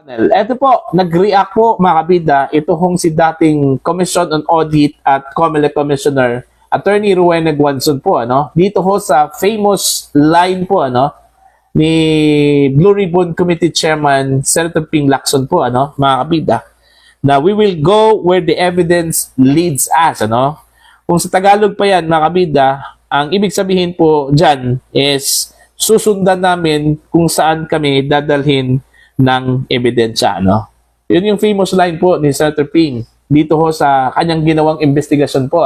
Ito po, nag-react po mga kabida, ito hong si dating Commission on Audit at COMELEC Commissioner, Attorney Rowena Guanzon po, dito ho sa famous line po, ni Blue Ribbon Committee Chairman, Senator Ping Lacson po, mga kabida, na we will go where the evidence leads us, Kung sa Tagalog pa yan, mga kabida, ang ibig sabihin po dyan is susundan namin kung saan kami dadalhin ng ebidensya, Yun yung famous line po ni Senator Ping dito ho sa kanyang ginawang investigasyon po,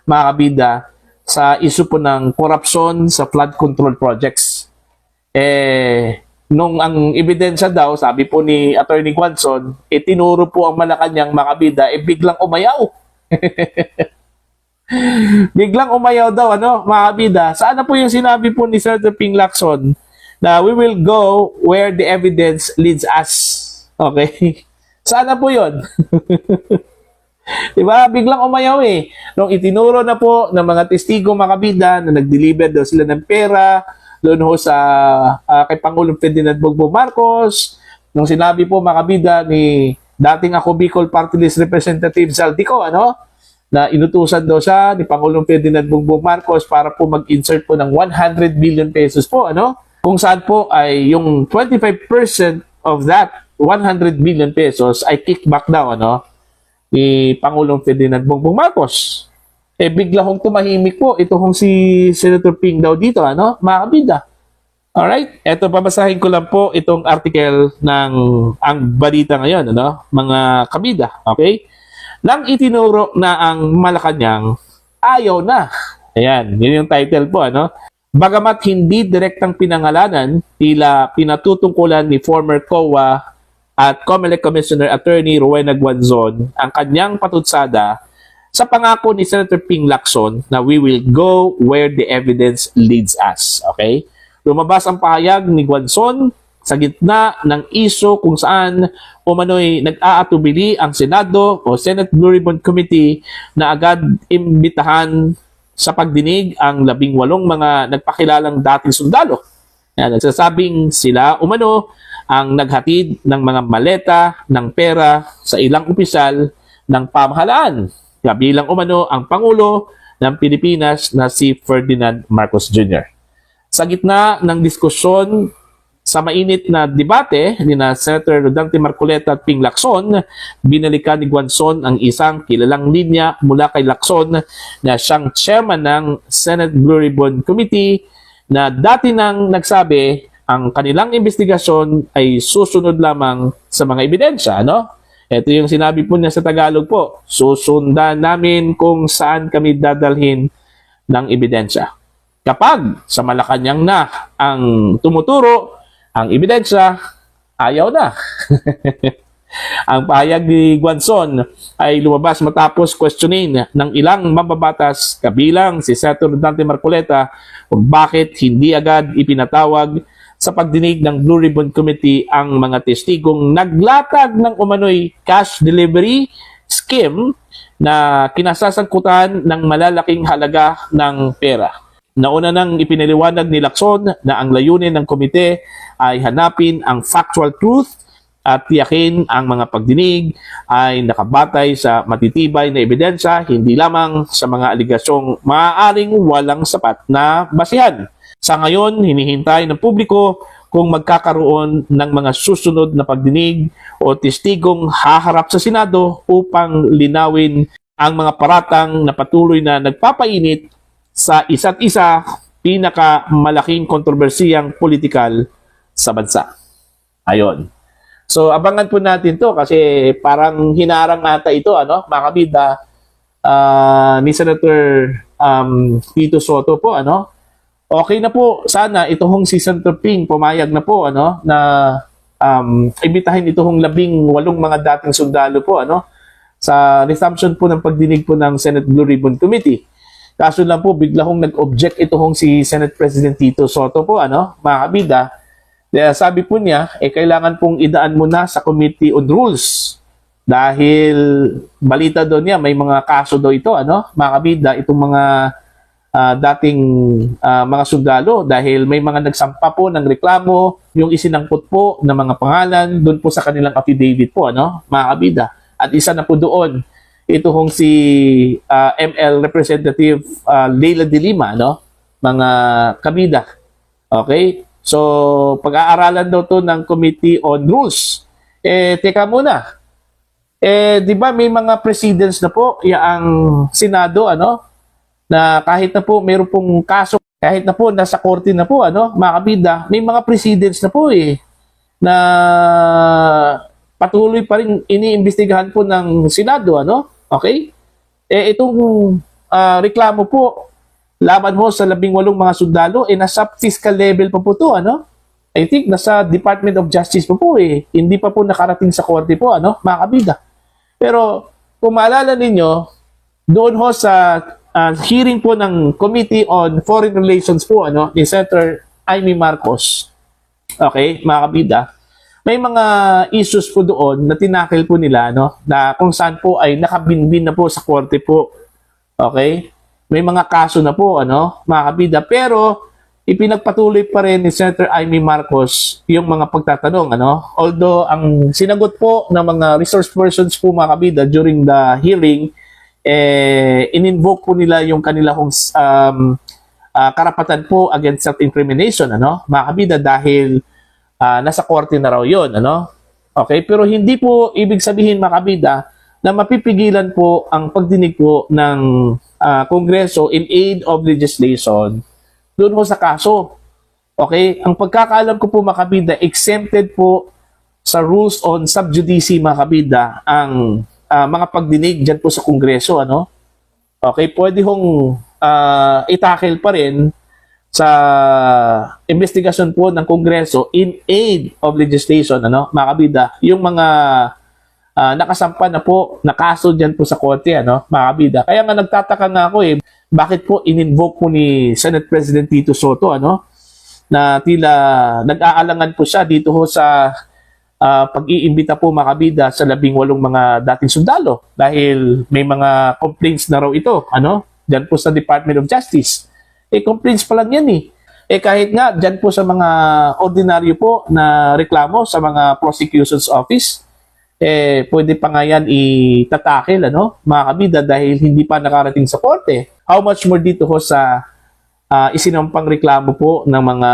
mga kabida, sa issue po ng corruption sa flood control projects. Nung ang ebidensya daw, sabi po ni Attorney Guanzon, tinuro po ang Malacanang, mga kabida, biglang umayaw. Biglang umayaw daw, mga kabida. Saan na po yung sinabi po ni Senator Ping Lacson na we will go where the evidence leads us. Okay? Sana po yun. Diba? Biglang umayaw Nung itinuro na po ng mga testigo, mga kabida, na nag-deliver daw sila ng pera doon ho sa kay Pangulong Ferdinand Bongbong Marcos, nung sinabi po, mga kabida, ni dating ako Bicol Party List Representative Zaldico, na inutusan daw siya ni Pangulong Ferdinand Bongbong Marcos para po mag-insert po ng 100 billion pesos po, kung saan po ay yung 25% of that 100 million pesos ay kickback daw ni Pangulong Ferdinand Bongbong Marcos. Bigla hong tumahimik po ito hong si Senator Ping daw dito, mga kabida. Alright, eto babasahin ko lang po itong article ng ang balita ngayon, mga kabida, okay? Nang itinuro na ang Malacanang, ayaw na. Ayan, yun yung title po, Bagamat hindi direktang pinangalanan, tila pinatutungkulan ni former COA at COMELEC Commissioner Attorney Rowena Guanzon ang kanyang patutsada sa pangako ni Senator Ping Lacson na we will go where the evidence leads us. Okay? Lumabas ang pahayag ni Guanzon sa gitna ng iso kung saan umano'y nag-aatubili ang Senado o Senate Blue Ribbon Committee na agad imbitahan sa pagdinig ang 18 mga nagpakilalang dating sundalo. Nagsasabing sila umano ang naghatid ng mga maleta ng pera sa ilang opisyal ng pamahalaan, kabilang umano ang Pangulo ng Pilipinas na si Ferdinand Marcos Jr. Sa gitna ng diskusyon sa mainit na debate ni na Senator Rodante Marcoleta at Ping Lacson, binalikan ni Guanzon ang isang kilalang linya mula kay Lacson na siyang chairman ng Senate Blue Ribbon Committee na dati nang nagsabi ang kanilang investigasyon ay susunod lamang sa mga ebidensya. Ito yung sinabi po niya sa Tagalog po, susundan namin kung saan kami dadalhin ng ebidensya. Kapag sa Malacanang na ang tumuturo, ang ebidensya, ayaw na. Ang pahayag ni Guanzon ay lumabas matapos questioning ng ilang mababatas kabilang si Senator Dante Marcoleta kung bakit hindi agad ipinatawag sa pagdinig ng Blue Ribbon Committee ang mga testigong naglatag ng umano'y cash delivery scheme na kinasasangkutan ng malalaking halaga ng pera. Nauna nang ipinaliwanag ni Lacson na ang layunin ng komite ay hanapin ang factual truth at tiyakin ang mga pagdinig ay nakabatay sa matitibay na ebidensya, hindi lamang sa mga aligasyong maaaring walang sapat na basihan. Sa ngayon, hinihintay ng publiko kung magkakaroon ng mga susunod na pagdinig o testigong haharap sa Senado upang linawin ang mga paratang na patuloy na nagpapainit sa isa't isa pinakamalaking kontrobersiyang politikal sa bansa. Ayon. So, abangan po natin to kasi parang hinarang ata ito, mga kabida, ni Senator Tito Soto po, Okay na po, sana itong si Senator Ping pumayag na po, na ibitahin itong 18 mga dating sundalo po, sa resumption po ng pagdinig po ng Senate Blue Ribbon Committee. Kaso lang po, bigla hong nag-object itong si Senate President Tito Soto po, mga kabida. Dahil sabi po niya, kailangan pong idaan muna sa Committee on Rules. Dahil balita doon niya, may mga kaso daw ito, mga kabida, itong mga dating mga sundalo dahil may mga nagsampa po ng reklamo, yung isinangkot po ng mga pangalan doon po sa kanilang affidavit po, ano, mga kabida. At isa na po doon, ito hong si ML Representative Leila de Lima, no, mga kabida. Okay? So, pag-aaralan daw to ng Committee on Rules. Teka muna. Di ba may mga precedents na po ang Senado, ano, na kahit na po mayroon pong kaso, kahit na po nasa korte na po, ano, mga kabida, may mga precedents na po na patuloy pa rin iniimbestigahan po ng Senado, ano, okay? Itong reklamo po, laban ho sa 18 mga sundalo, nasa fiscal level pa po to, ano? I think nasa Department of Justice pa po Hindi pa po nakarating sa korte po, ano, mga kabida. Pero kung maalala ninyo, doon ho sa hearing po ng Committee on Foreign Relations po, ano, ni Senator Amy Marcos, okay, mga kabida, may mga issues po doon na tinakil po nila, no, na kung saan po ay nakabinbin na po sa korte po. Okay? May mga kaso na po, ano, mga kabida, pero ipinagpatuloy pa rin ni Senator Amy Marcos yung mga pagtatanong, ano. Although ang sinagot po ng mga resource persons po, mga kabida, during the hearing, in-invoke po nila yung kanilang karapatan po against self-incrimination, ano, mga kabida, dahil nasa korte na raw yun, ano. Okay, pero hindi po ibig sabihin, mga kabida, na mapipigilan po ang pagdinig po ng Kongreso in aid of legislation doon po sa kaso. Okay, ang pagkakaalam ko po, mga kabida, exempted po sa rules on sub judice, mga kabida, ang mga pagdinig dyan po sa Kongreso, ano. Okay, pwede hong itakil pa rin sa investigasyon po ng Kongreso in aid of legislation, ano, mga kabida, yung mga nakasampa na po na kaso dyan po sa korte, ano, mga kabida. Kaya nga nagtataka nga ako bakit po in-invoke po ni Senate President Tito Soto, ano, na tila nag-aalangan po siya dito ho sa pag-iimbita po, mga kabida, sa 18 mga dating sundalo dahil may mga complaints na raw ito, ano, dyan po sa Department of Justice. Complaints pa lang yan kahit nga dyan po sa mga ordinaryo po na reklamo sa mga prosecution's office, pwede pa nga yan itatakil, ano, mga kabida, dahil hindi pa nakarating sa korte. How much more dito ho sa isinampang reklamo po ng mga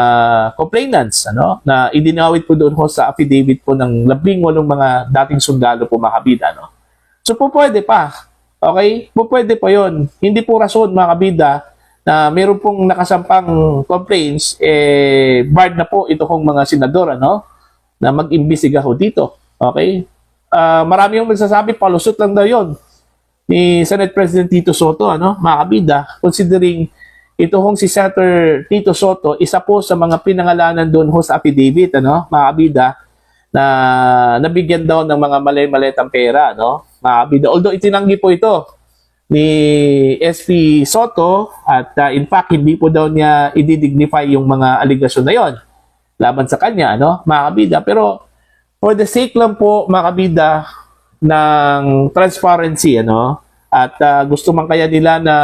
complainants, ano, na idinawit po doon ho sa affidavit po ng 18 mga dating sundalo po, mga kabida, no. So po pwede pa. Okay? Po pwede pa yon. Hindi po rason, mga kabida, na meron pong nakasampang complaints, barred na po ito kong mga senador, ano, na mag-imbestiga ho dito. Okay? Marami yung magsasabi, palusot lang daw yun ni Senate President Tito Soto, ano, mga kabida, considering ito hong si Senator Tito Soto, isa po sa mga pinangalanan doon ho sa affidavit, ano, mga kabida, na nabigyan daw ng mga malay-maletang pera, no, mga kabida. Although itinanggi po ito ni SP Soto at in fact, hindi po daw niya i-dignify yung mga aligasyon na yon laban sa kanya, ano, mga kabida. Pero for the sake lang po, mga kabida, ng transparency, ano, at gusto man kaya nila na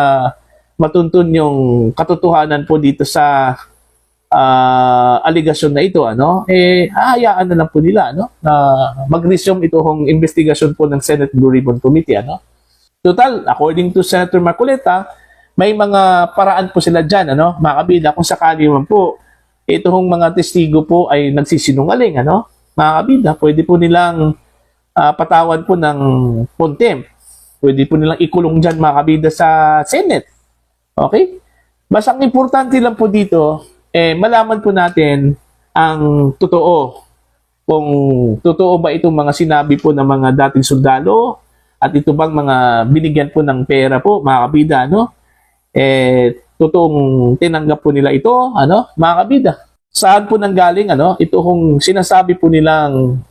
matuntun yung katotohanan po dito sa aligasyon na ito, ano, hahayaan na lang po nila, ano, na mag-resume itong investigasyon po ng Senate Blue Ribbon Committee, ano. Total, according to Senator Marcoleta, may mga paraan po sila dyan, ano, mga kabida, kung sakali man po itong mga testigo po ay nagsisinungaling, ano, mga kabida, pwede po nilang patawan po ng contempt. Pwede po nilang ikulong dyan, mga kabida, sa Senate. Okay? Basta ang importante lang po dito, malaman po natin ang totoo. Kung totoo ba itong mga sinabi po ng mga dating sundalo at ito bang mga binigyan po ng pera po, mga kabida, ano? Totoong tinanggap po nila ito, ano, mga kabida. Saan po nanggaling, ano, ito kung sinasabi po nilang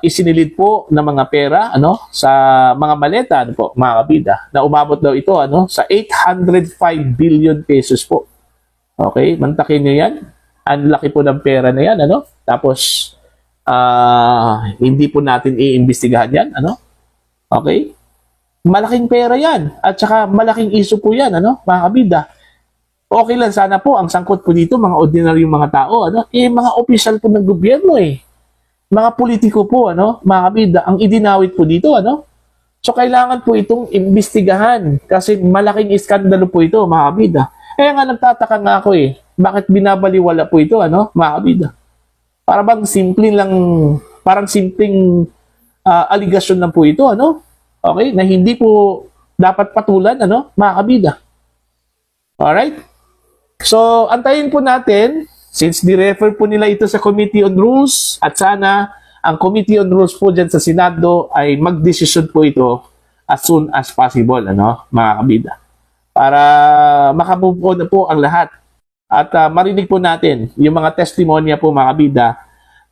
isinilid po ng mga pera, ano, sa mga maleta, ano po, mga kabida, na umabot daw ito, ano, sa 805 billion pesos po. Okay, mantakin nyo yan. Ang laki po ng pera na yan, ano. Tapos, hindi po natin iimbestigahan yan, ano. Okay? Malaking pera yan. At saka malaking issue po yan, ano, mga kabida. Okay lang sana po, ang sangkot po dito, mga ordinaryong mga tao, ano? Mga opisyal po ng gobyerno mga politiko po, ano? Mga kabida, ang idinawit po dito, ano? So, kailangan po itong imbestigahan kasi malaking iskandalo po ito, mga kabida. Kaya nga nagtataka nga ako bakit binabaliwala po ito, ano? Mga kabida. Para bang simple lang, parang simpleng aligasyon lang po ito, ano? Okay? Na hindi po dapat patulan, ano? Mga kabida. Alright? So, antayin po natin, since di-refer po nila ito sa Committee on Rules, at sana ang Committee on Rules po dyan sa Senado ay mag-desisyon po ito as soon as possible, ano, mga kabida. Para makamove on na po ang lahat. At marinig po natin yung mga testimonya po, mga kabida,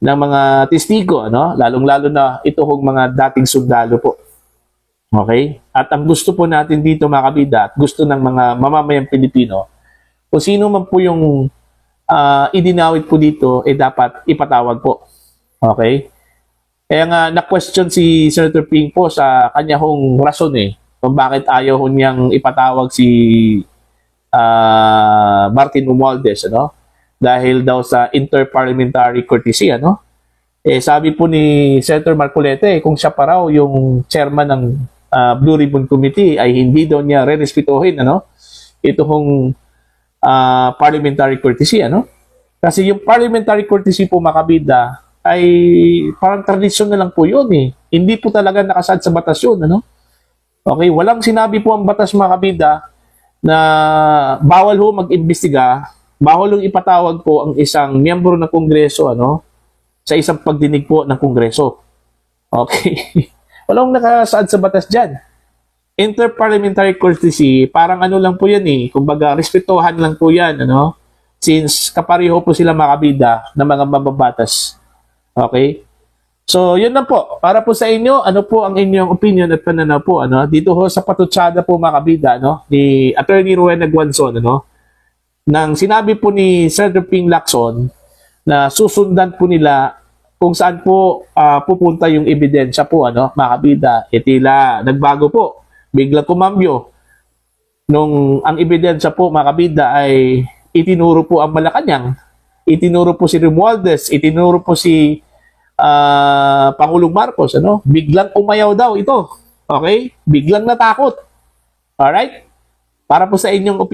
ng mga testigo, ano, lalong-lalo na ito hong mga dating sundalo po. Okay? At ang gusto po natin dito, mga kabida, at gusto ng mga mamamayang Pilipino, kung sino man po yung idinawit po dito, dapat ipatawag po. Okay? Kaya nga, na-question si Senator Ping po sa kanya hong rason kung bakit ayaw niyang ipatawag si Martin Romualdez, ano? Dahil daw sa interparliamentary courtesy, ano? Sabi po ni Senator Marcoleta, kung siya pa raw yung chairman ng Blue Ribbon Committee, ay hindi daw niya re-respetuhin, ano? Ito hong parliamentary courtesy, ano? Kasi yung parliamentary courtesy po, makabida, ay parang tradisyon na lang po yun Hindi po talaga nakasad sa batas yun, ano? Okay, walang sinabi po ang batas, makabida, na bawal ho mag-imbestiga, bawal yung ipatawag po ang isang miyembro ng Kongreso, ano? Sa isang pagdinig po ng Kongreso. Okay? Walang nakasaad sa batas dyan. Interparliamentary courtesy, parang ano lang po yan kumbaga, respetuhan lang po yan, ano? Since kapareho po sila makabida ng mga mababatas. Okay? So, yun lang po. Para po sa inyo, ano po ang inyong opinion at pananaw po, ano? Dito ho sa patutsada po, makabida, no? Ni Attorney Rowena Guanzon, ano? Nang sinabi po ni Senator Ping Lacson na susundan po nila kung saan po pupunta yung ebidensya po, ano, makabida. Tila nagbago po. Bigla kumambyo. Nung ang ebidensya po, makabida, ay itinuro po ang Malacanang, itinuro po si Romualdez, itinuro po si Pangulong Marcos, ano? Biglang umayaw daw ito. Okay? Biglang natakot. Alright? Para po sa inyong opinion.